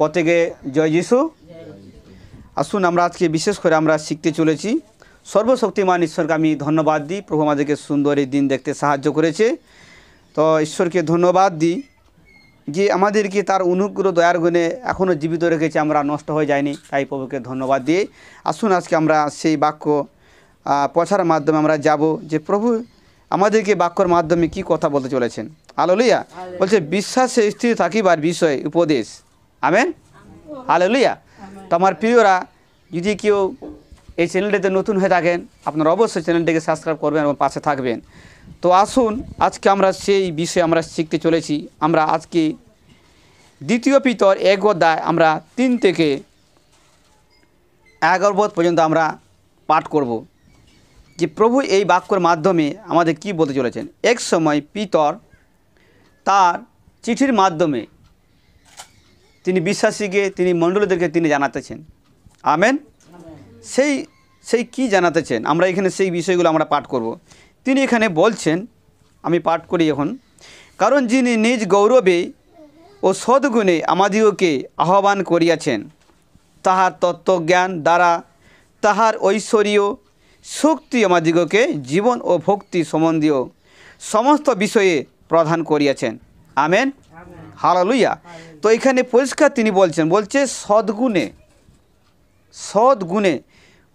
প্রত্যেকে জয় যিশু। আসুন আমরা আজকে বিশেষ করে আমরা শিখতে চলেছি। সর্বশক্তিমান ঈশ্বরকে আমি ধন্যবাদ দিই, প্রভু আমাদেরকে সুন্দর এই দিন দেখতে সাহায্য করেছে। তো ঈশ্বরকে ধন্যবাদ দিই যে আমাদেরকে তার অনুগ্রহ দয়ার গুণে এখনও জীবিত রেখেছে, আমরা নষ্ট হয়ে যায়নি, তাই প্রভুকে ধন্যবাদ দিয়ে আসুন আজকে আমরা সেই বাক্য পড়ার মাধ্যমে আমরা যাব যে প্রভু আমাদেরকে বাক্যর মাধ্যমে কি কথা বলতে চলেছেন। হালেলুয়া। বলছে বিশ্বাসে স্থির থাকিবার বিষয় উপদেশ। Amen, hallelujah. তো আমার প্রিয়রা, যদি কেউ এই চ্যানেলটিতে নতুন হয়ে থাকেন, আপনারা অবশ্যই চ্যানেলটিকে সাবস্ক্রাইব করবেন এবং পাশে থাকবেন। তো আসুন আজকে আমরা সেই বিষয়ে আমরা শিখতে চলেছি। আমরা আজকে দ্বিতীয় পিতর 1 অধ্যায় আমরা 3 থেকে 11 পদ পর্যন্ত আমরা পাঠ করব যে প্রভু এই বাক্যর মাধ্যমে আমাদের কি বলতে চলেছেন। এক সময় পিতর তার চিঠির মাধ্যমে তিনি বিশ্বাসীকে, তিনি মণ্ডলীদেরকে তিনি জানাতেছেন। আমেন। সেই কি জানাতেছেন, আমরা এখানে সেই বিষয়গুলো আমরা পাঠ করব। তিনি এখানে বলছেন, আমি পাঠ করি এখন। কারণ যিনি নিজ গৌরবে ও সদ্গুণে আমাদিগকে আহ্বান করিয়াছেন, তাহার তত্ত্বজ্ঞান দ্বারা তাহার ঐশ্বরীয় শক্তি আমাদিগকে জীবন ও ভক্তি সম্বন্ধীয় সমস্ত বিষয়ে প্রদান করিয়াছেন। Amen, hallelujah. তো এখানে পরিষ্কার তিনি বলছে সদ্গুণে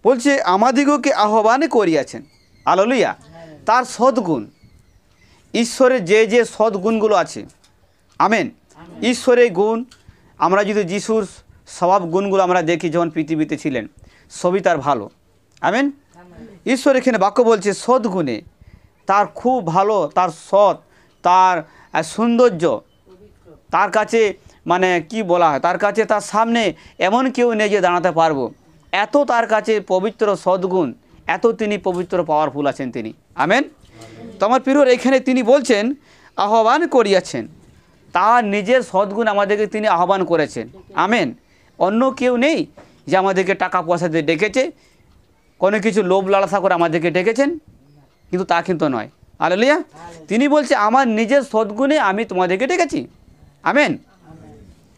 বলছে আমাদিগকে আহ্বান করিয়াছেন। হালেলুয়া। তার সদ্গুণ, ঈশ্বরের যে সদ্গুণগুলো আছে, আমেন, ঈশ্বরের গুণ। আমরা যদি যিশুর স্বভাব গুণগুলো আমরা দেখি যখন পৃথিবীতে ছিলেন, সবই তার ভালো। আমেন। ঈশ্বর এখানে বাক্য বলছে সদ্গুণে, তার খুব ভালো, তার সৎ, তার সৌন্দর্য, তার কাছে মানে কি বলা হয়, তার কাছে তার সামনে এমন কেউ নেই যে দাঁড়াতে পারবো, এত তার কাছে পবিত্র সদ্গুণ, এত তিনি পবিত্র পাওয়ারফুল আছেন তিনি। আমেন। তো আমার প্রিয়, এখানে তিনি বলছেন আহ্বান করিয়াছেন, তার নিজের সদ্গুণ আমাদেরকে তিনি আহ্বান করেছেন। আমেন। অন্য কেউ নেই যে আমাদেরকে টাকা পয়সা দিয়ে ডেকেছে, কোনো কিছু লোভ লালসা করে আমাদেরকে ডেকেছেন, কিন্তু তা কিন্তু নয়। হালেলুয়া। তিনি বলছে আমার নিজের সদ্গুণে আমি তোমাদেরকে ডেকেছি। আমেন।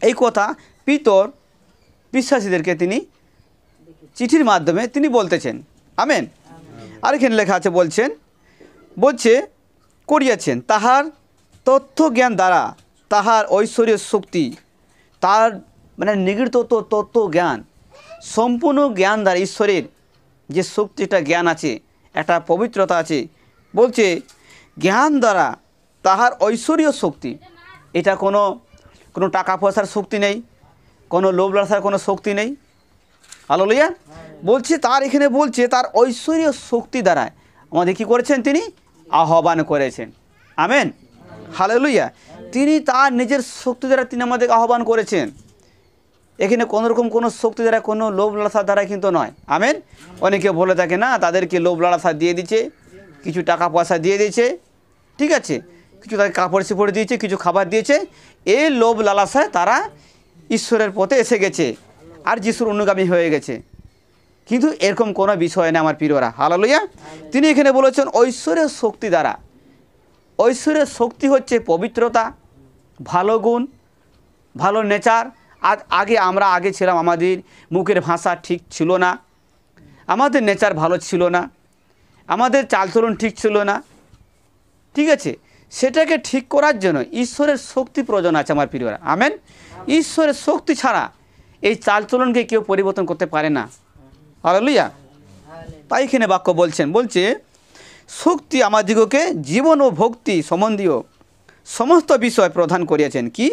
এই কথা পিতর বিশ্বাসীদেরকে তিনি চিঠির মাধ্যমে তিনি বলতেছেন। আমেন। আর এখানে লেখা আছে বলছে করিয়াছেন তাহার তথ্যজ্ঞান দ্বারা তাহার ঐশ্বরীয় শক্তি, তার মানে নিগৃহীত তত্ত্ব জ্ঞান, সম্পূর্ণ জ্ঞান দ্বারা ঈশ্বরের যে শক্তিটা জ্ঞান আছে, একটা পবিত্রতা আছে, বলছে জ্ঞান দ্বারা তাহার ঐশ্বরীয় শক্তি। এটা কোনো টাকা পয়সার শক্তি নেই, কোনো লোভ লালসার কোনো শক্তি নেই। হালেলুয়া। বলছে তার এখানে বলছে তার ঐশ্বরীয় শক্তি দ্বারা আমাদের কী করেছেন, তিনি আহ্বান করেছেন। Amen, hallelujah. তিনি তার নিজের শক্তি দ্বারা তিনি আমাদের আহ্বান করেছেন। এখানে কোনোরকম কোনো শক্তি দ্বারা, কোনো লোভ লালসার দ্বারা কিন্তু নয়। আমেন। অনেকে বলে থাকে না, তাদেরকে লোভ লালসা দিয়ে দিচ্ছে, কিছু টাকা পয়সা দিয়ে দিয়েছে, ঠিক আছে, কিছু তাকে কাপড় চোপড় দিয়েছে, কিছু খাবার দিয়েছে, এই লোভ লালসায় তারা ঈশ্বরের পথে এসে গেছে আর যিশুর অনুগামী হয়ে গেছে। কিন্তু এরকম কোনো বিষয় না আমার প্রিয়রা। হালেলুয়া। তিনি এখানে বলেছেন ঐশ্বরের শক্তি দ্বারা। ঐশ্বরের শক্তি হচ্ছে পবিত্রতা, ভালো গুণ, ভালো নেচার। আমরা আগে ছিলাম, আমাদের মুখের ভাষা ঠিক ছিল না, আমাদের নেচার ভালো ছিল না, আমাদের চালচলন ঠিক ছিল না, ঠিক আছে, সেটাকে ঠিক করার জন্য ঈশ্বরের শক্তি প্রয়োজন আছে আমার প্রিয়রা। আমেন। ঈশ্বরের শক্তি ছাড়া এই চালচলনকে কেউ পরিবর্তন করতে পারে না। হালেলুয়া। তাই এখানে বাক্য বলছে শক্তি আমাদিগকে জীবন ও ভক্তি সম্বন্ধীয় সমস্ত বিষয় প্রদান করিয়াছেন। কি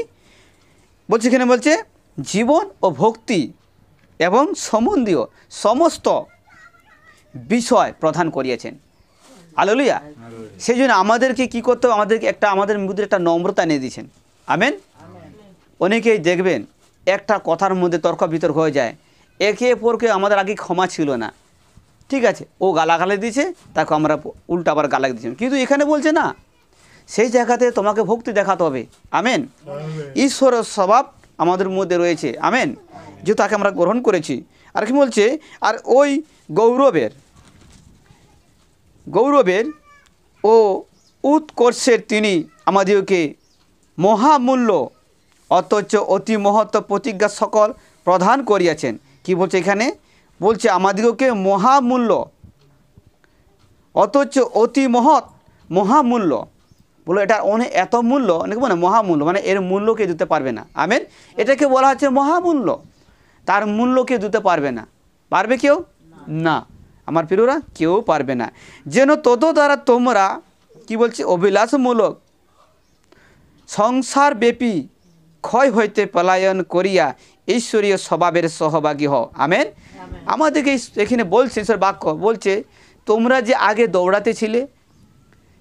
বলছে এখানে, বলছে জীবন ও ভক্তি এবং সম্বন্ধীয় সমস্ত বিষয় প্রদান করিয়াছেন। হালেলুয়া। সেই জন্য আমাদেরকে কী করতে হবে, আমাদের মধ্যে একটা নম্রতা নিয়ে দিয়েছেন। আমেন। অনেকেই দেখবেন একটা কথার মধ্যে তর্ক বিতর্ক হয়ে যায়, একে অপরকে আমাদের আগে ক্ষমা ছিল না, ঠিক আছে, ও গালাগালি দিয়েছে, তাকে আমরা উল্টা আবার গালাগালি দিয়েছি। কিন্তু এখানে বলছে না, সেই জায়গাতে তোমাকে ভক্তি দেখাতে হবে। আমেন। ঈশ্বরের স্বভাব আমাদের মধ্যে রয়েছে। আমেন। যে তাকে আমরা গ্রহণ করেছি। আর কি বলছে, আর ওই গৌরবের ও উৎকর্ষের তিনি আমাদেরকে মহামূল্য অথচ অতি মহত্ব প্রতিজ্ঞা সকল প্রদান করিয়াছেন। কি বলছে এখানে? বলছে আমাদিগকে মহামূল্য, অথচ অতি মহামূল্য। বলো এটা অনেক এত মূল্য, অনেক মানে মহামূল্য, মানে এর মূল্য কেউ দিতে পারবে না। আমেন। এটাকে বলা হচ্ছে মহামূল্য, তার মূল্য কেউ দিতে পারবে না। পারবে কেউ? না, আমার প্রিয়রা, কেউ পারবে না। যেন তত দ্বারা তোমরা কি বলছে অভিলাষমূলক সংসারব্যাপী ক্ষয় হইতে পলায়ন করিয়া ঈশ্বরীয় স্বভাবের সহভাগী হও। আমেন। আমাদেরকে এখানে বলছে ঈশ্বর বাক্য বলছে তোমরা যে আগে দৌড়াতে ছিলে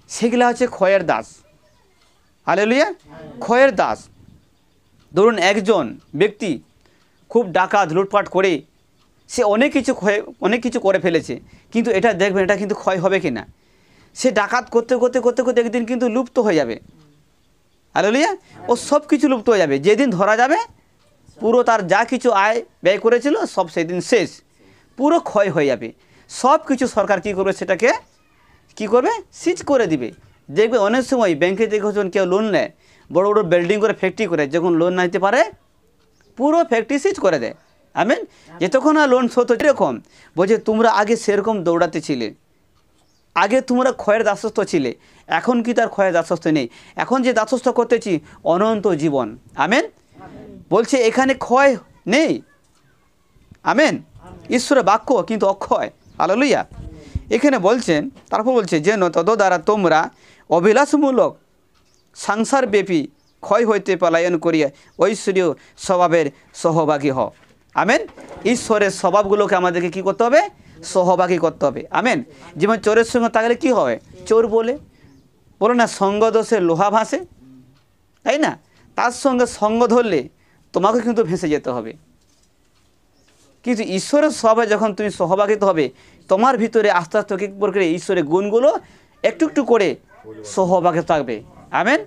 সেগুলা হচ্ছে ক্ষয়ের দাস। হালেলুয়া। ক্ষয়ের দাস। ধরুন একজন ব্যক্তি খুব ডাকাত লুটপাট করে সে অনেক কিছু করে ফেলেছে, কিন্তু এটা দেখবেন এটা কিন্তু ক্ষয় হবে কি না। সে ডাকাত করতে করতে করতে করতে একদিন কিন্তু লুপ্ত হয়ে যাবে। হালেলুয়া। ও সব কিছু লুপ্ত হয়ে যাবে। যেদিন ধরা যাবে পুরো তার যা কিছু আয় ব্যয় করেছিল সব সেদিন শেষ, পুরো ক্ষয় হয়ে যাবে। সব কিছু সরকার কী করবে, সেটাকে কি করবে, সিজ করে দিবে। দেখবে অনেক সময় ব্যাংকে দেখেছেন কেউ লোন নেয়, বড় বড় বিল্ডিং করে ফ্যাক্টরি করে, যখন লোন নিতে পারে পুরো ফ্যাক্টরি সিজ করে দেয়। আমেন। যতক্ষণ না লোন শোধ হচ্ছে, এরকম বলছে তোমরা আগে সেরকম দৌড়াতে ছিলে, আগে তোমরা ক্ষয়ের দাসত্ব ছিলে, এখন কি তার ক্ষয়ের দাসত্ব নেই। এখন যে দাসত্ব করতেছি অনন্ত জীবন। আমেন। বলছে এখানে ক্ষয় নেই। আমেন। ঈশ্বরের বাক্য কিন্তু অক্ষয়। হালেলুয়া। এখানে বলছেন, তারপর বলছে যেন তত দ্বারা তোমরা অভিলাষমূলক সংসারব্যাপী ক্ষয় হইতে পলায়ন করিয়া ঐশ্বরীয় স্বভাবের সহভাগী হও। আমেন। ঈশ্বরের স্বভাবগুলোকে আমাদেরকে কি করতে হবে, সহভাগী করতে হবে। আমেন। যেমন চোরের সঙ্গে থাকলে কি হবে, চোর বলো না সঙ্গ দোষে লোহা ভাসে, তাই না? তার সঙ্গে সঙ্গ ধরলে তোমাকে কিন্তু ভেসে যেতে হবে। কিন্তু ঈশ্বরের স্বভাবে যখন তুমি সহভাগিতা হবে, তোমার ভিতরে আস্তে আস্তে কি করে ঈশ্বরের গুণগুলো একটু একটু করে সহভাগিতা থাকবে। আমেন।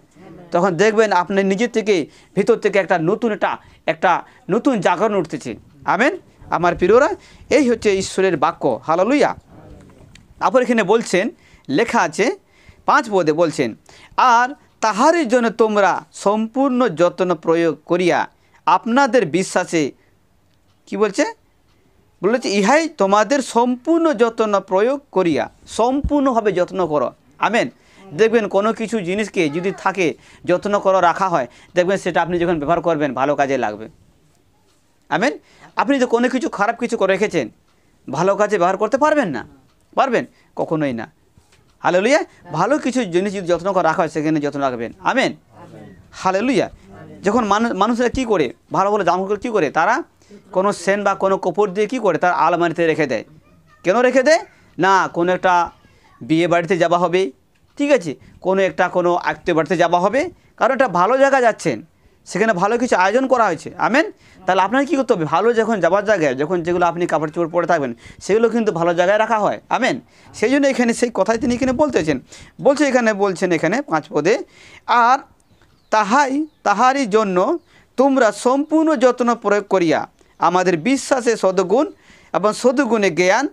তখন দেখবেন আপনার নিজের থেকে ভিতর থেকে একটা নতুন জাগরণ উঠতেছে। আমেন। আমার প্রিয়রা, এই হচ্ছে ঈশ্বরের বাক্য। হালেলুয়া। তারপর এখানে বলছেন, লেখা আছে 5 পদে বলছেন, আর তাহারই জন্য তোমরা সম্পূর্ণ যত্ন প্রয়োগ করিয়া আপনাদের বিশ্বাসে কি বলছে, বলেছে ইহাই তোমাদের সম্পূর্ণ যত্ন প্রয়োগ করিয়া, সম্পূর্ণভাবে যত্ন করো। আমেন। দেখবেন কোনো কিছু জিনিসকে যদি থাকে যত্ন করে রাখা হয়, দেখবেন সেটা আপনি যখন ব্যবহার করবেন ভালো কাজে লাগবে। আমেন। আপনি তো কোনো কিছু খারাপ কিছু করে রেখেছেন, ভালো কাজে ব্যবহার করতে পারবেন না, পারবেন? কখনোই না। হালেলুয়া। ভালো কিছু জিনিস যদি যত্ন করে রাখা হয় সেখানে যত্ন রাখবেন। আমেন। হালেলুয়া। যখন মানুষরা কী করে, ভালো ভালো জামাকাপড় কী করে, তারা কোনো সেন বা কোনো কাপড় দিয়ে কী করে তার আলমারিতে রেখে দেয়। কেন রেখে দেয় না? কোনো একটা বিয়ে বাড়িতে যাওয়া হবে, ঠিক আছে, কোনো আত্মীয় বাড়িতে যাওয়া হবে, কারণ একটা ভালো জায়গা যাচ্ছেন, সেখানে ভালো কিছু আয়োজন করা হয়েছে। আমেন। তাহলে আপনার কী করতে হবে, ভালো যখন যাওয়ার জায়গায় যেগুলো আপনি কাপড় চোপড় পরে থাকবেন সেগুলো কিন্তু ভালো জায়গায় রাখা হয়। আমেন। সেই জন্য এখানে সেই কথাই তিনি এখানে বলছেন 5 পদে, আর তাহারই জন্য তোমরা সম্পূর্ণ যত্ন প্রয়োগ করিয়া আমাদের বিশ্বাসে সদ্গুণ এবং সদ্গুণে জ্ঞান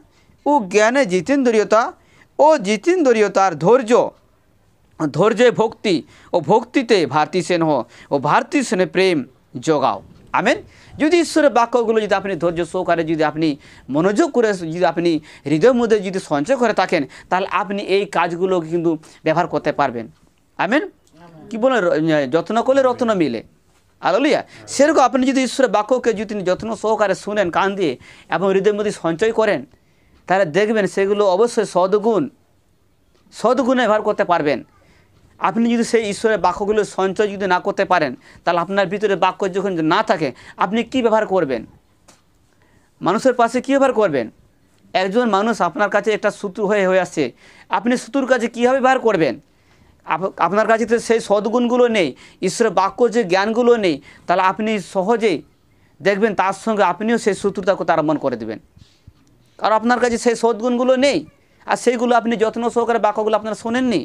ও জ্ঞানে জিতেন্দ্রিয়তা ও জিতেন্দ্রিয়তার ধৈর্যে ভক্তি ও ভক্তিতে ভারতীসেন ও ভারতীসেনে প্রেম যোগাও। আমেন। যদি ঈশ্বরের বাক্যগুলো যদি আপনি ধৈর্য সহকারে যদি আপনি মনোযোগ করে যদি আপনি হৃদয়ের মধ্যে যদি সঞ্চয় করে থাকেন, তাহলে আপনি এই কাজগুলো কিন্তু ব্যবহার করতে পারবেন। আমেন। কি বলে, যত্ন করলে রত্ন মিলে। হালেলুয়া। সেরকম আপনি যদি ঈশ্বরের বাক্যকে যদি যত্ন সহকারে শুনেন কান দিয়ে এবং হৃদয়ের মধ্যে সঞ্চয় করেন, তাহলে দেখবেন সেগুলো অবশ্যই সদ্গুণে ব্যবহার করতে পারবেন। আপনি যদি সেই ঈশ্বরের বাক্যগুলো সঞ্চয় যদি না করতে পারেন, তাহলে আপনার ভিতরে বাক্য যখন না থাকে আপনি কি ব্যবহার করবেন, মানুষের পাশে কী ব্যবহার করবেন? একজন মানুষ আপনার কাছে একটা শত্রু হয়ে আসছে, আপনি শত্রুর কাছে কীভাবে ব্যবহার করবেন? আপনার কাছে তো সেই সদ্গুণগুলো নেই, ঈশ্বরের বাক্য যে জ্ঞানগুলো নেই, তাহলে আপনি সহজেই দেখবেন তার সঙ্গে আপনিও সেই শত্রুতাকে তারমন করে দেবেন। আর আপনার কাছে সেই সদ্গুণগুলো নেই, আর সেইগুলো আপনি যত্ন সহকারে বাক্যগুলো আপনারা শোনেননি,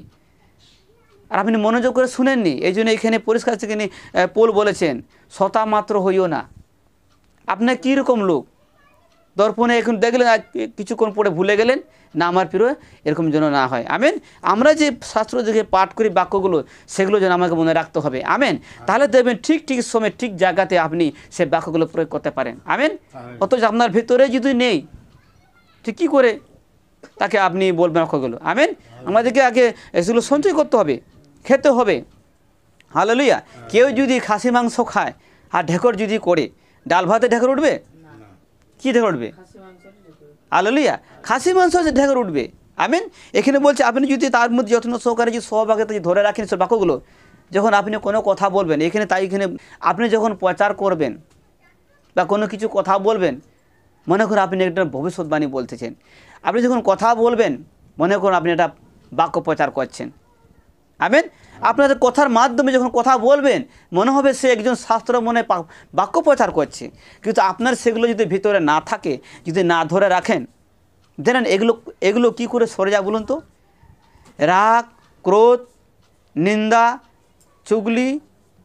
আর আপনি মনোযোগ করে শুনেননি। এই জন্য এখানে পরিষ্কার থেকে পোল বলেছেন, শতা মাত্র হইও না। আপনার কীরকম লোক, দর্পণে এখন দেখলেন আর কিছুক্ষণ পরে ভুলে গেলেন না, আমার প্রিয় এরকম যেন না হয়। আমেন। আমরা যে শাস্ত্র থেকে পাঠ করি বাক্যগুলো, সেগুলো যেন আমাকে মনে রাখতে হবে। আমেন। তাহলে দেখবেন ঠিক ঠিক সময় ঠিক জায়গাতে আপনি সে বাক্যগুলো প্রয়োগ করতে পারেন। আমেন। অথচ আপনার ভিতরে যদি নেই, ঠিক কী করে তাকে আপনি বলবেন বাক্যগুলো? আমেন। আমাদেরকে আগে এগুলো সঞ্চয় করতে হবে, খেতে হবে। হালেলুয়া। কেউ যদি খাসি মাংস খায় আর ঢেকর যদি করে, ডাল ভাতে ঢেকর উঠবে? কি ঢেকর উঠবে? হালেলুয়া। খাসি মাংস ঢেকর উঠবে। আমেন। এখানে বলছে আপনি যদি তার মধ্যে যত্ন সহকারে যদি সহভাগে ধরে রাখেন সব বাক্যগুলো, যখন আপনি কোনো কথা বলবেন, এখানে আপনি যখন প্রচার করবেন বা কোনো কিছু কথা বলবেন, মনে করুন আপনি একটা ভবিষ্যৎবাণী বলতেছেন। আপনি যখন কথা বলবেন, মনে করুন আপনি একটা বাক্য প্রচার করছেন। আমেন। আপনাদের কথার মাধ্যমে যখন কথা বলবেন, মনে হবে সে একজন শাস্ত্র মনে বাক্য প্রচার করছে। কিন্তু আপনার সেগুলো যদি ভিতরে না থাকে, যদি না ধরে রাখেন, জানেন এগুলো কী করে সরে যায় বলুন তো? রাগ, ক্রোধ, নিন্দা, চুগলি,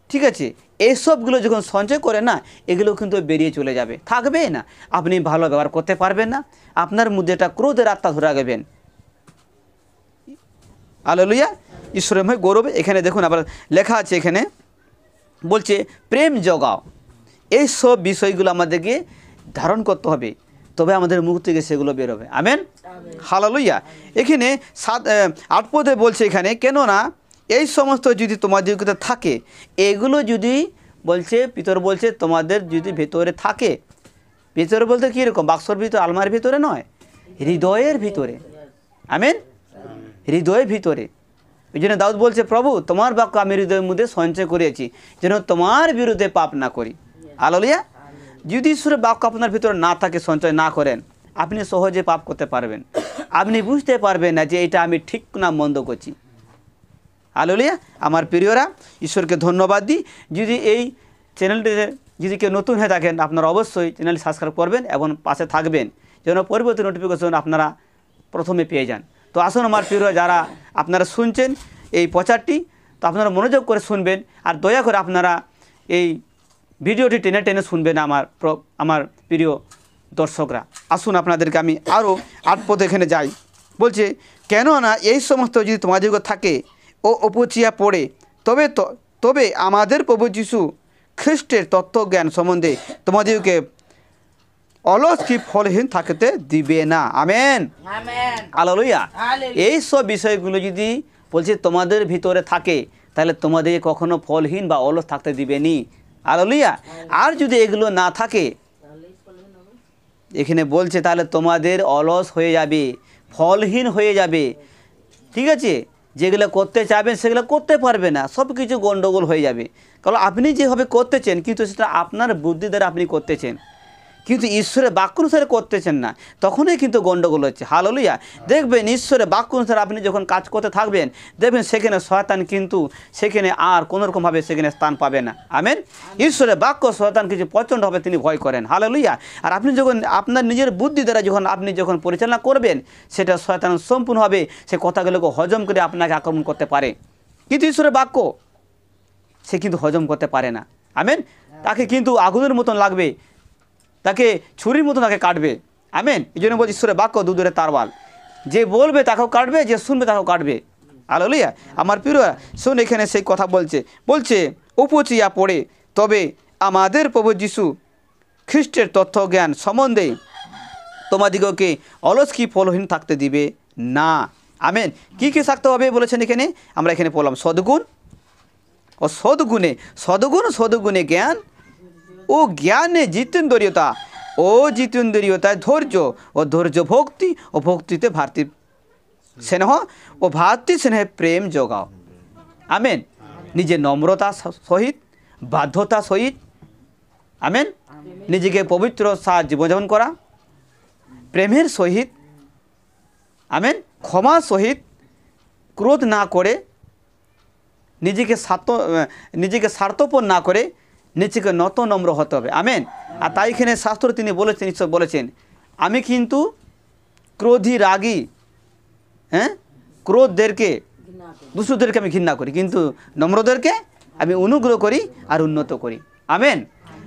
ঠিক আছে, এইসবগুলো যখন সঞ্চয় করে না, এগুলো কিন্তু বেরিয়ে চলে যাবে, থাকবেই না। আপনি ভালো ব্যবহার করতে পারবেন না, আপনার মধ্যে একটা ক্রোধের আত্মা ধরে রাখবেন। হালেলুয়া। ঈশ্বরের গৌরব। এখানে দেখুন আবার লেখা আছে, এখানে বলছে প্রেম জগাও। এই সব বিষয়গুলো আমাদেরকে ধারণ করতে হবে, তবে আমাদের মুখ থেকে সেগুলো বেরোবে। আমেন। হালেলুয়া। এখানে 8 পদে বলছে এখানে, কেননা এই সমস্ত যদি তোমাদের ভিতরে থাকে, এগুলো যদি বলছে পিতর বলছে তোমাদের যদি ভেতরে থাকে, ভেতরে বলতে কীরকম? বাক্সর ভিতরে, আলমার ভিতরে নয়, হৃদয়ের ভিতরে। আমেন। হৃদয়ের ভিতরে। ওই জন্য দাউদ বলছে, প্রভু তোমার বাক্য আমি হৃদয়ের মধ্যে সঞ্চয় করেছি, যেন তোমার বিরুদ্ধে পাপ না করি। হালেলুয়া। যদি ঈশ্বরের বাক্য আপনার ভিতরে না থাকে, সঞ্চয় না করেন, আপনি সহজে পাপ করতে পারবেন। আপনি বুঝতে পারবেন না যে এটা আমি ঠিক না মন্দ করছি। হালেলুয়া। আমার প্রিয়রা, ঈশ্বরকে ধন্যবাদ দিই। যদি এই চ্যানেলটিতে যদি কেউ নতুন হয়ে থাকেন, আপনারা অবশ্যই চ্যানেলটি সাবস্ক্রাইব করবেন এবং পাশে থাকবেন, যেন পরবর্তী নোটিফিকেশন আপনারা প্রথমে পেয়ে যান। তো আসুন আমার প্রিয়, যারা আপনারা শুনছেন এই প্রচারটি, তো আপনারা মনোযোগ করে শুনবেন, আর দয়া করে আপনারা এই ভিডিওটি টেনে টেনে শুনবেন আমার প্রিয় দর্শকরা। আসুন আপনাদেরকে আমি আরও 8 পদ এখানে যাই। বলছে, কেননা এই সমস্ত যদি তোমাদের থাকে ও অপচিয়া পড়ে, তবে আমাদের প্রভু যীশু খ্রিস্টের তত্ত্বজ্ঞান সম্বন্ধে তোমাদেরকে অলস কি ফলহীন থাকতে দিবে না। আমেন। হালেলুয়া। এই সব বিষয়গুলো যদি বলছে তোমাদের ভিতরে থাকে, তাহলে তোমাদের কখনো ফলহীন বা অলস থাকতে দিবে নি। হালেলুয়া। আর যদি এগুলো না থাকে, এখানে বলছে তাহলে তোমাদের অলস হয়ে যাবে, ফলহীন হয়ে যাবে। ঠিক আছে, যেগুলো করতে চাইবেন সেগুলো করতে পারবে না, সব কিছু গণ্ডগোল হয়ে যাবে। কারণ আপনি যেভাবে করতেছেন, কিন্তু সেটা আপনার বুদ্ধি দ্বারা আপনি করতেছেন, কিন্তু ঈশ্বরের বাক্য অনুসারে করতেছেন না, তখনই কিন্তু গণ্ডগোল হচ্ছে। হালেলুয়া। দেখবেন ঈশ্বরের বাক্য অনুসারে আপনি যখন কাজ করতে থাকবেন, দেখবেন সেখানে শয়তান কিন্তু সেখানে আর কোনোরকমভাবে সেখানে স্থান পাবে না। আমেন। ঈশ্বরের বাক্য শয়তান কিছু প্রচণ্ডভাবে তিনি ভয় করেন। হালেলুয়া। আর আপনি যখন আপনার নিজের বুদ্ধি দ্বারা আপনি যখন পরিচালনা করবেন, সেটা শয়তান সম্পূর্ণভাবে সে কথাগুলোকে হজম করে আপনাকে আক্রমণ করতে পারে, কিন্তু ঈশ্বরের বাক্য সে কিন্তু হজম করতে পারে না। আমেন। তাকে কিন্তু আগুনের মতন লাগবে, তাকে ছুরির মতো তাকে কাটবে। আমেন। এই জন্য বলছি ঈশ্বরের বাক্য দুধের তারবাল, যে বলবে তাকেও কাটবে, যে শুনবে তাকেও কাটবে। হালেলুয়া। আমার প্রিয় শুন, এখানে সেই কথা বলছে উপচিয়া পড়ে, তবে আমাদের প্রভু যীশু খ্রিস্টের তত্ত্বজ্ঞান সম্বন্ধে তোমাদিগকে অলস কি ফলহীন থাকতে দিবে না। আমেন। কী কী থাকতে হবে বলেছেন এখানে? আমরা এখানে বললাম সদ্গুণ ও সদ্গুণে জ্ঞান, ও জ্ঞানে জিতেন্দ্রিয়তা, ও জিতেন্দ্রিয়তায় ধৈর্য, ও ধৈর্য ভক্তি, ও ভক্তিতে ভাতৃ স্নেহ, ও ভাতৃ স্নেহে প্রেম যোগাও। আমেন। নিজে নম্রতা সহিত, বাধ্যতা সহিত, আমেন, নিজেকে পবিত্র জীবনযাপন করা, প্রেমের সহিত, আমেন, ক্ষমা সহিত, ক্রোধ না করে, নিজেকে স্বার্থপর না করে নিজেকে নম্র হতে হবে। আমেন। আর তাই এখানে শাস্ত্র তিনি বলেছেন, ঈশ্বর বলেছেন, আমি কিন্তু ক্রোধী, রাগী, ক্রোধদেরকে, দুষ্টদেরকে আমি ঘৃণা করি, কিন্তু নম্রদেরকে আমি অনুগ্রহ করি আর উন্নত করি। আমেন।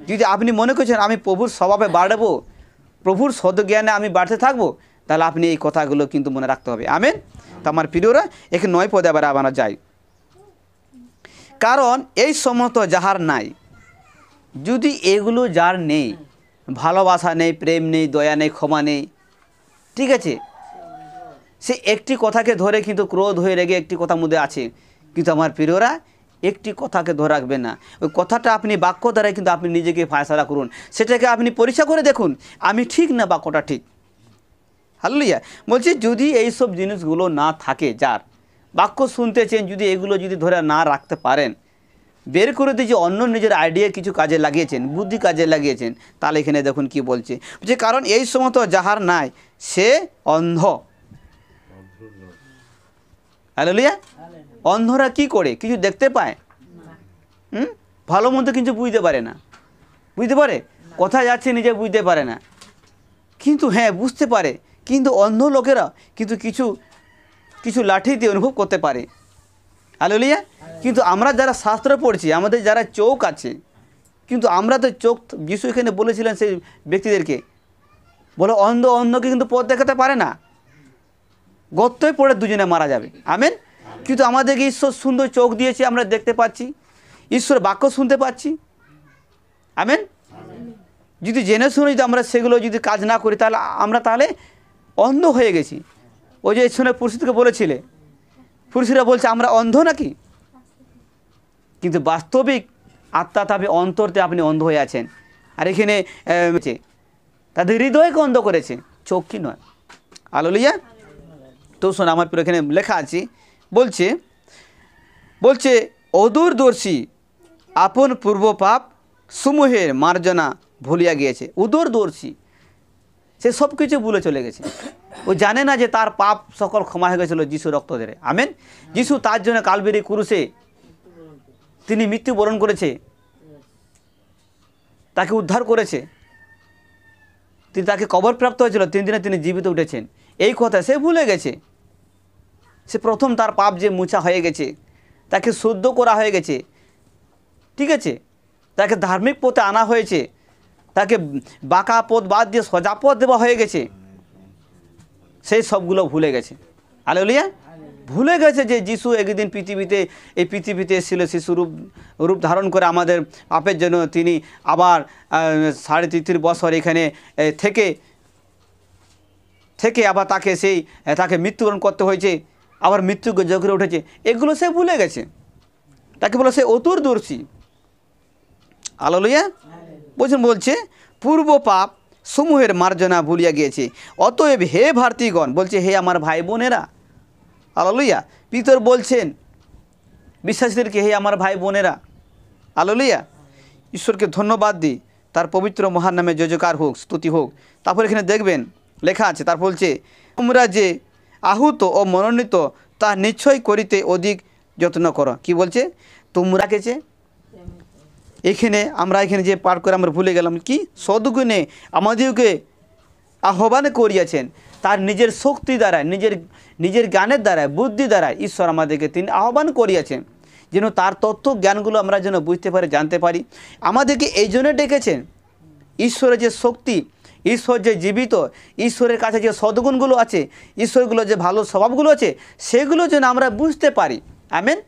যদি আপনি মনে করছেন আমি প্রভুর স্বভাবে বাড়বো, প্রভুর সদ্জ্ঞানে আমি বাড়তে থাকবো, তাহলে আপনি এই কথাগুলো কিন্তু মনে রাখতে হবে। আমেন। তো আমার প্রিয়রা, এখানে 9 পদে আবার আমরা যাই। কারণ এই সমস্ত যাহার নাই, যদি এগুলো যার নেই, ভালোবাসা নেই, প্রেম নেই, দয়া নেই, ক্ষমা নেই, ঠিক আছে, সে একটি কথাকে ধরে কিন্তু ক্রোধ হয়ে রেগে একটি কথার মধ্যে আছে, কিন্তু আমার প্রিয়রা একটি কথাকে ধরে রাখবেন না। ওই কথাটা আপনি বাক্য দ্বারাই কিন্তু আপনি নিজেকে ফায়সালা করুন, সেটাকে আপনি পরীক্ষা করে দেখুন আমি ঠিক না বাক্যটা ঠিক। হালেলুয়া। বলছি যদি এইসব জিনিসগুলো না থাকে, যার বাক্য শুনতেছেন, যদি এগুলো যদি ধরে না রাখতে পারেন, বের করে দিয়ে যে অন্য নিজের আইডিয়া কিছু কাজে লাগিয়েছেন, বুদ্ধি কাজে লাগিয়েছেন, তাহলে এখানে দেখুন কি বলছে, যে কারণ এই সমস্ত যাহার নাই সে অন্ধ। হালেলুয়া। অন্ধরা কি করে? কিছু দেখতে পায়, ভালো মন্দ কিছু বুঝতে পারে না, বুঝতে পারে কোথায় যাচ্ছে নিজে বুঝতে পারে না, কিন্তু হ্যাঁ বুঝতে পারে, কিন্তু অন্ধ লোকেরা কিন্তু কিছু কিছু লাঠি দিয়ে অনুভব করতে পারে। হালেলুয়া। কিন্তু আমরা যারা শাস্ত্র পড়ছি, আমাদের যারা চোখ আছে, কিন্তু আমরা তো চোখ, যিশু এখানে বলেছিলেন সেই ব্যক্তিদেরকে, বলে অন্ধকে কিন্তু পথ দেখাতে পারে না, গর্তই পড়ে দুজনে মারা যাবে। আমেন। কিন্তু আমাদেরকে ঈশ্বর সুন্দর চোখ দিয়েছে, আমরা দেখতে পাচ্ছি, ঈশ্বর বাক্য শুনতে পাচ্ছি। আমেন। যদি জেনে শুনে যদি আমরা সেগুলো যদি কাজ না করি, তাহলে আমরা অন্ধ হয়ে গেছি। ওই যে শুনে পুরুষকে বলেছিলে, পুরুষরা বলছে আমরা অন্ধ নাকি, কিন্তু বাস্তবিক আত্মা তাবে অন্তরতে আপনি অন্ধ হয়ে আছেন। আর এখানে তাদের হৃদয়কে অন্ধ করেছে, চোখ কি নয়। হালেলুয়া। তো শোন আমার প্রিয়, এখানে লেখা আছে, বলছে অদূরদর্শী আপন পূর্ব পাপ সমূহের মার্জনা ভুলিয়া গিয়েছে। উদূরদর্শী, সে সব কিছু ভুলে চলে গেছে। ও জানে না যে তার পাপ সকল ক্ষমা হয়ে গেছিল যিশু রক্ত ধরে। আমেন। যিশু তার জন্য কালবেরি ক্রুশে তিনি মৃত্যুবরণ করেছে, তাকে উদ্ধার করেছে, তিনি তাকে কবর প্রাপ্ত হয়েছিল, 3 দিনে তিনি জীবিত উঠেছেন, এই কথা সে ভুলে গেছে। সে প্রথম তার পাপ যে মুছা হয়ে গেছে, তাকে শুদ্ধ করা হয়ে গেছে, ঠিক আছে, তাকে ধার্মিক পথে আনা হয়েছে, তাকে বাঁকা পথ বাদ দিয়ে সোজা পথ দেওয়া হয়ে গেছে, সেই সবগুলো ভুলে গেছে। হালেলুয়া। ভুলে গেছে যে যিশু একদিন এই পৃথিবীতে এসেছিল শিশু রূপ ধারণ করে আমাদের পাপের জন্য, তিনি আবার 33 বছর এখানে থেকে আবার তাকে মৃত্যুবরণ করতে হয়েছে, আবার মৃত্যুকে জয় করে উঠেছে, এগুলো সে ভুলে গেছে। তাকে বলে সে অদূরদর্শী। হালেলুয়া। বলছে পূর্ব পাপ সমূহের মার্জনা ভুলিয়া গিয়েছে, অতএব হে ভারতীগণ, বলছে হে আমার ভাই বোনেরা। হালেলুয়া। পিতর বলছেন বিশ্বাসীদেরকে, হে আমার ভাই বোনেরা। হালেলুয়া। ঈশ্বরকে ধন্যবাদ দিই, তার পবিত্র মহান নামে জয়জয়কার হোক, স্তুতি হোক। তারপর এখানে দেখবেন লেখা আছে, তার বলছে তোমরা যে আহুত ও মনোনীত তা নিশ্চয় করিতে অধিক যত্ন করো। কি বলছে? তোমরা কেছে আমরা এখানে যে পাঠ করে আমরা ভুলে গেলাম, কি সদ্গুণে আমাদেরকে আহ্বান করিয়াছেন, তার নিজের শক্তি দ্বারা, নিজের জ্ঞানের দ্বারা, বুদ্ধি দ্বারা ঈশ্বর আমাদেরকে তিনি আহ্বান করিয়াছেন, যেন তার তত্ত্ব জ্ঞানগুলো আমরা যেন বুঝতে পারি, জানতে পারি। আমাদেরকে এই জন্য ডেকেছেন, ঈশ্বরের যে শক্তি, ঈশ্বর যে জীবিত, ঈশ্বরের কাছে যে সদ্গুণগুলো আছে, ঈশ্বরগুলো যে ভালো স্বভাবগুলো আছে, সেগুলো যেন আমরা বুঝতে পারি। আমেন।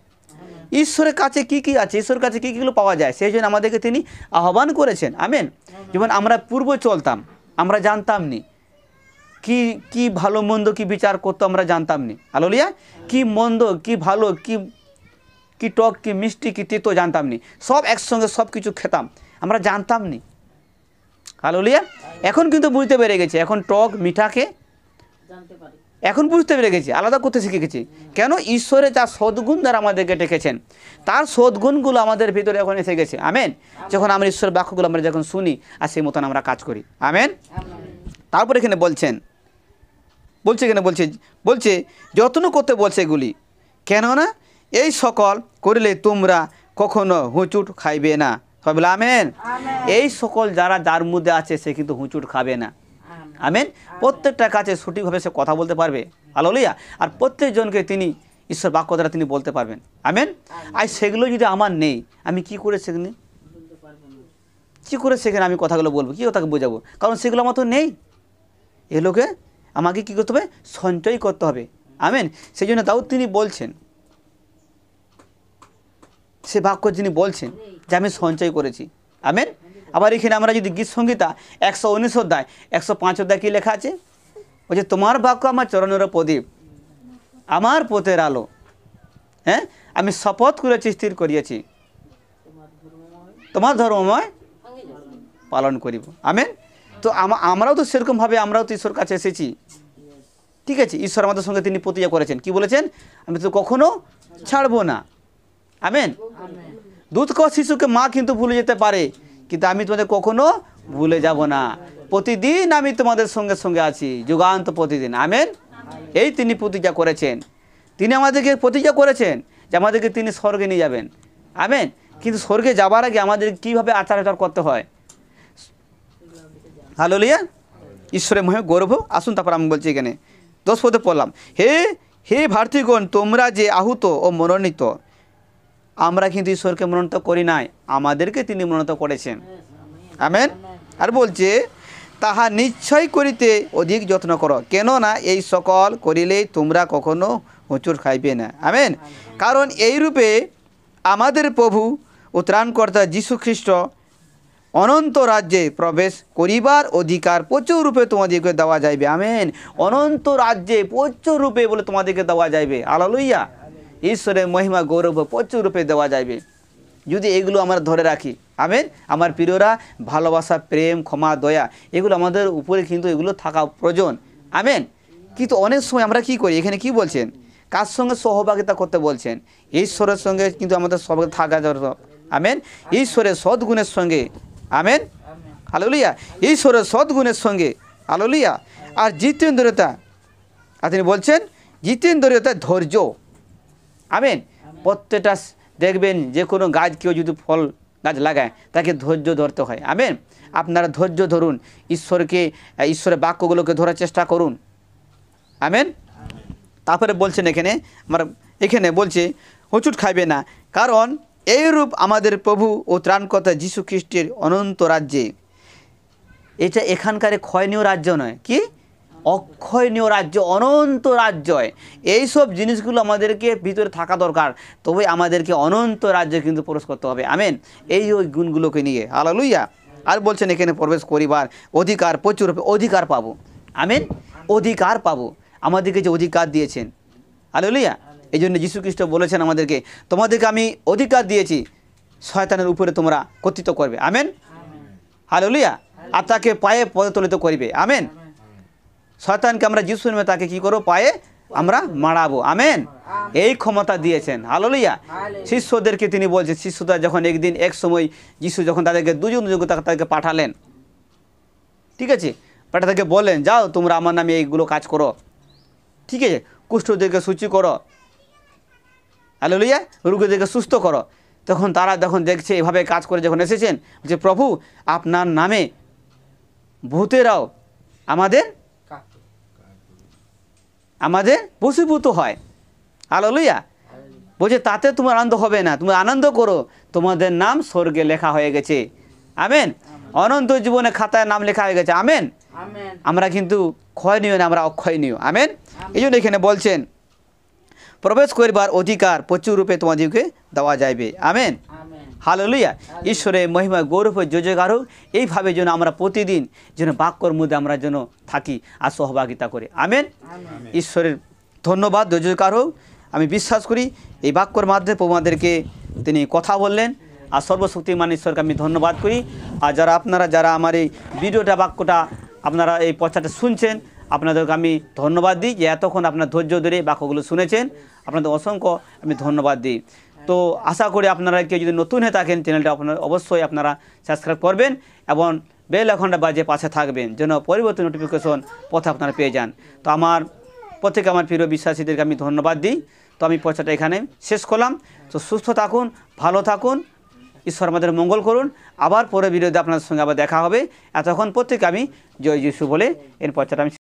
ঈশ্বরের কাছে কি কি আছে, ঈশ্বরের কাছে কী কীগুলো পাওয়া যায়, সেই জন্য আমাদেরকে তিনি আহ্বান করেছেন। আমেন। যেমন আমরা পূর্ব চলতাম, আমরা জানতাম নি কি ভালো মন্দ কি বিচার করতো, আমরা জানতাম নি। হালেলুয়া। কি মন্দ কি ভালো, কি টক কি মিষ্টি কি তিতো জানতাম নি, সব একসঙ্গে সব কিছু খেতাম, আমরা জানতাম নি। হালেলুয়া। এখন কিন্তু বুঝতে পেরে গেছে, এখন টক মিঠাকে এখন বুঝতে পেরে গেছি, আলাদা করতে শিখে গেছি। কেন? ঈশ্বরের যা সদ্গুণ দ্বারা আমাদেরকে ডেকেছেন, তার সদ্গুণগুলো আমাদের ভিতরে এখন এসে গেছে। আমেন। যখন আমরা ঈশ্বরের বাক্যগুলো আমরা যখন শুনি আর সেই মতন আমরা কাজ করি। আমেন। তারপর এখানে বলছে যত্ন করতে বলছে এগুলি, কেননা এই সকল করিলে তোমরা কখনো হুঁচুট খাইবে না। সবাই বলে আমেন। এই সকল যার মধ্যে আছে সে কিন্তু হুঁচুট খাবে না। আমেন। প্রত্যেকটা কাছে সঠিকভাবে সে কথা বলতে পারবে। হালেলুয়া। আর প্রত্যেকজনকে তিনি ঈশ্বর বাক্য দ্বারা তিনি বলতে পারবেন। আমেন। আর সেগুলো যদি আমার নেই, আমি কি করে সেখানে আমি কথাগুলো বলবো, কি তাকে বোঝাবো? কারণ সেগুলো আমার তো নেই। এগুলোকে আমাকে কী করতে হবে? সঞ্চয় করতে হবে। আমেন। সেই জন্য দাউদ তিনি বলছেন, সে বাক্য যিনি বলছেন যে আমি সঞ্চয় করেছি। আমেন। আবার এখানে আমরা যদি গীত সংহিতা 119 অধ্যায় 105 অধ্যায় কী লেখা আছে? বলছে তোমার বাক্য আমার চরণের প্রদীপ, আমার পথের আলো। হ্যাঁ, আমি শপথ করেছি, স্থির করিয়েছি, তোমার ধর্মময় পালন করিব। আমেন। তো আমরাও তো সেরকমভাবে আমরাও তো ঈশ্বর কাছে এসেছি। ঠিক আছে, ঈশ্বর আমাদের সঙ্গে তিনি প্রতিজ্ঞা করেছেন, কি বলেছেন? আমি তো কখনো ছাড়বো না। আমেন। দুধ খাওয়া শিশুকে মা কিন্তু ভুলে যেতে পারে, কিন্তু আমি তোমাদের কখনো ভুলে যাব না। প্রতিদিন আমি তোমাদের সঙ্গে সঙ্গে আছি, যুগান্ত প্রতিদিন। আমেন। এই তিনি প্রতিজ্ঞা করেছেন। তিনি আমাদেরকে প্রতিজ্ঞা করেছেন যে আমাদেরকে তিনি স্বর্গে নিয়ে যাবেন। আমেন। কিন্তু স্বর্গে যাবার আগে আমাদের কীভাবে আচার আচার করতে হয়? হালেলুয়া। ঈশ্বরের মহিমা গৌরব। আসুন তারপর আমি বলছি এখানে 10 পদে পড়লাম, হে হে ভারতীগণ, তোমরা যে আহুত ও মনোনীত। আমরা কিন্তু ঈশ্বরকে মনোনীত করি নাই, আমাদেরকে তিনি মনোনীত করেছেন। আমেন। আর বলছে তাহা নিশ্চয় করিতে অধিক যত্ন করো, কেননা এই সকল করিলেই তোমরা কখনো হোঁচট খাইবে না। আমেন। কারণ এইরূপে আমাদের প্রভু ও ত্রাণকর্তা যীশু খ্রিস্ট অনন্ত রাজ্যে প্রবেশ করিবার অধিকার প্রচুর রূপে তোমাদেরকে দেওয়া যাইবে। আমেন। অনন্ত রাজ্যে প্রচুর রূপে বলে তোমাদেরকে দেওয়া যাইবে। হালেলুয়া। ঈশ্বরের মহিমা গৌরব প্রচুর রূপে দেওয়া যাইবে যদি এগুলো আমরা ধরে রাখি। আমেন। আমার প্রিয়রা, ভালোবাসা, প্রেম, ক্ষমা, দয়া এগুলো আমাদের উপরে কিন্তু এগুলো থাকা প্রয়োজন। আমেন। কিন্তু অনেক সময় আমরা কি করি? এখানে কি বলছেন? কার সঙ্গে সহভাগিতা করতে বলছেন? ঈশ্বরের সঙ্গে কিন্তু আমাদের সব থাকা দরকার। আমেন। ঈশ্বরের সদ্গুণের সঙ্গে। আমেন। হালেলুয়া। ঈশ্বরের সদ্গুণের সঙ্গে। হালেলুয়া। আর জিতেন্দ্রিয়তা, আর তিনি বলছেন জিতেন্দ্রিয়তা ধৈর্য। আমেন। প্রত্যেকটা দেখবেন যে কোনো গাছ, কেউ যদি ফল গাছ লাগায় তাকে ধৈর্য ধরতে হয়। আমেন। আপনারা ধৈর্য ধরুন, ঈশ্বরের বাক্যগুলোকে ধরার চেষ্টা করুন। আমেন। তারপরে বলছেন এখানে বলছে হোঁচট খাইবে না, কারণ এইরূপ আমাদের প্রভু ও ত্রাণকর্তা যীশু খ্রিস্টের অনন্ত রাজ্যে। এটা এখানকার ক্ষয়নীয় রাজ্য নয়, কি অক্ষয়নীয় রাজ্য, অনন্ত রাজ্য। এইসব জিনিসগুলো আমাদেরকে ভিতরে থাকা দরকার, তবে আমাদেরকে অনন্ত রাজ্যে কিন্তু প্রবেশ করতে হবে। আমেন। এই ওই গুণগুলোকে নিয়ে। হালেলুয়া। আর বলছেন এখানে প্রবেশ করিবার অধিকার প্রচুর অধিকার পাবো। আমেন। অধিকার পাবো, আমাদেরকে যে অধিকার দিয়েছেন। হালেলুয়া। এই জন্য যীশু খ্রিস্ট বলেছেন আমাদেরকে, তোমাদেরকে আমি অধিকার দিয়েছি, শয়তানের উপরে তোমরা কর্তৃত্ব করবে। আমেন। হালেলুয়া। আর তাকে পায়ে পদতলিত করিবে। আমেন। শয়তানকে আমরা যিশুর নামে তাকে কি করবো? পায়ে আমরা মারাবো। আমেন। এই ক্ষমতা দিয়েছেন। হালেলুয়া। শিষ্যদেরকে তিনি বলছেন, শিষ্যরা যখন এক সময় যিশু যখন তাদেরকে দুজন তাদেরকে পাঠালেন, ঠিক আছে, তাদেরকে বললেন যাও তোমরা আমার নামে এইগুলো কাজ করো। ঠিক আছে, কুষ্ঠদেরকে সূচি করো, হালেলুয়া, রোগীদেরকে সুস্থ করো। তখন তারা যখন দেখছে এভাবে কাজ করে যখন এসেছেন, যে প্রভু আপনার নামে ভূতেরাও আমাদের বশীভূত হয়। হালেলুয়া। বলছে তাতে তোমার আনন্দ হবে না, তুমি আনন্দ করো, তোমাদের নাম স্বর্গে লেখা হয়ে গেছে। আমেন। অনন্ত জীবনে খাতায় নাম লেখা হয়ে গেছে। আমেন। আমরা কিন্তু ক্ষয়নীয় না, আমরা অক্ষয়নীয়। আমেন। এই জন্য এখানে বলছেন প্রবেশ করিবার অধিকার প্রচুর রূপে তোমাদেরকে দেওয়া যাইবে। আমেন। হালেলুয়া। ঈশ্বরের মহিমা গৌরব জয়জয়কার হোক। এইভাবে যেন আমরা প্রতিদিন যেন বাক্যর মধ্যে আমরা যেন থাকি আর সহভাগিতা করি। আমেন। ঈশ্বরের ধন্যবাদ, জয়জয়কার হোক। আমি বিশ্বাস করি এই বাক্যর মাধ্যমে তোমাদেরকে তিনি কথা বললেন, আর সর্বশক্তিমান ঈশ্বরকে আমি ধন্যবাদ করি। আর যারা আমার এই ভিডিওটা বাক্যটা আপনারা এই প্রচারটা শুনছেন, আপনাদেরকে আমি ধন্যবাদ দিই যে এতক্ষণ আপনার ধৈর্য ধরে বাক্যগুলো শুনেছেন। আপনাদের অসংখ্য আমি ধন্যবাদ দিই। তো আশা করি আপনারা কেউ যদি নতুন হয়ে থাকেন চ্যানেলটা অবশ্যই আপনারা সাবস্ক্রাইব করবেন এবং বেল আইকনটা বাজে পাশে থাকবেন, যেন পরবর্তী নোটিফিকেশন পথে আপনারা পেয়ে যান। তো আমার প্রত্যেকে আমার প্রিয় বিশ্বাসীদেরকে আমি ধন্যবাদ দিই। তো আমি প্রচারটা এখানে শেষ করলাম। তো সুস্থ থাকুন, ভালো থাকুন, ঈশ্বর আমাদের মঙ্গল করুন। আবার পরে ভিডিওতে আপনাদের সঙ্গে আবার দেখা হবে। এতক্ষণ প্রত্যেকে আমি জয় যিশু বলে এর প্রচারটা আমি